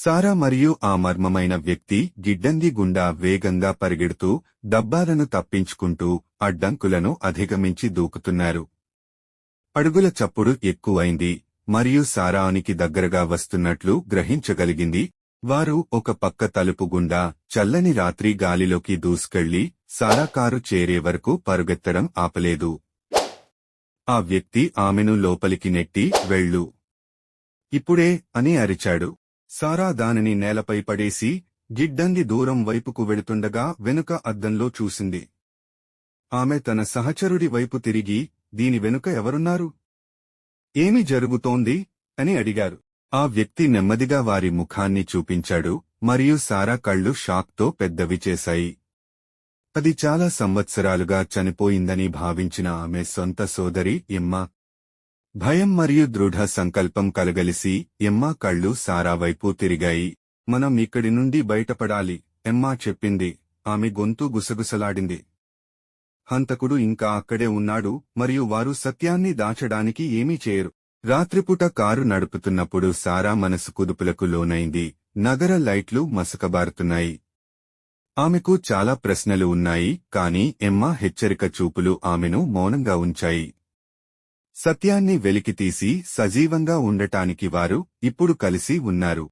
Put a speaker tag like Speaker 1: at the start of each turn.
Speaker 1: సారా మరియు ఆ మర్మమైన వ్యక్తి గిడ్డంగి గుండా వేగంగా పరిగెడుతూ డబ్బాలను తప్పించుకుంటూ అడ్డంకులను అధిగమించి దూకుతున్నారు. అడుగుల చప్పుడు ఎక్కువైంది మరియు సారానికి దగ్గరగా వస్తున్నట్లు గ్రహించగలిగింది. వారు ఒక పక్క తలుపు గుండా చల్లని రాత్రి గాలిలోకి దూసుకెళ్లి సారా కారు చేరే వరకు పరుగెత్తడం ఆపలేదు. ఆ వ్యక్తి ఆమెను లోపలికి నెట్టి వెళ్ళు ఇప్పుడే అని అరిచాడు. సారా దానిని నేలపై పడేసి గిడ్డంగి దూరం వైపుకు వెడుతుండగా వెనుక అద్దంలో చూసింది. ఆమె తన సహచరుడి వైపు తిరిగి, దీని వెనుక ఎవరున్నారు? ఏమి జరుగుతోంది? అని అడిగారు. ఆ వ్యక్తి నెమ్మదిగా వారి ముఖాన్ని చూపించాడు మరియు సారా కళ్ళు షాక్తో పెద్దవి చేశాయి. అది చాలా సంవత్సరాలుగా చనిపోయిందని భావించిన ఆమె సొంత సోదరి ఎమ్మా. భయం మరియు దృఢ సంకల్పం కలగలిసి ఎమ్మా కళ్ళు సారా వైపు తిరిగాయి. మనం ఇక్కడి నుండి బయటపడాలి ఎమ్మా చెప్పింది. ఆమె గొంతు గుసగుసలాడింది. హంతకుడు ఇంకా అక్కడే ఉన్నాడు మరియు వారు సత్యాన్ని దాచడానికి ఏమీ చేయరు. రాత్రిపూట కారు నడుపుతున్నప్పుడు సారా మనసు కుదుపులకు లోనైంది. నగర లైట్లు మసకబారుతున్నాయి. ఆమెకు చాలా ప్రశ్నలు ఉన్నాయి, కాని ఎమ్మా హెచ్చరిక చూపులు ఆమెను మౌనంగా ఉంచాయి. సత్యాన్ని వెలికితీసి సజీవంగా ఉండటానికి వారు ఇప్పుడు కలిసి ఉన్నారు.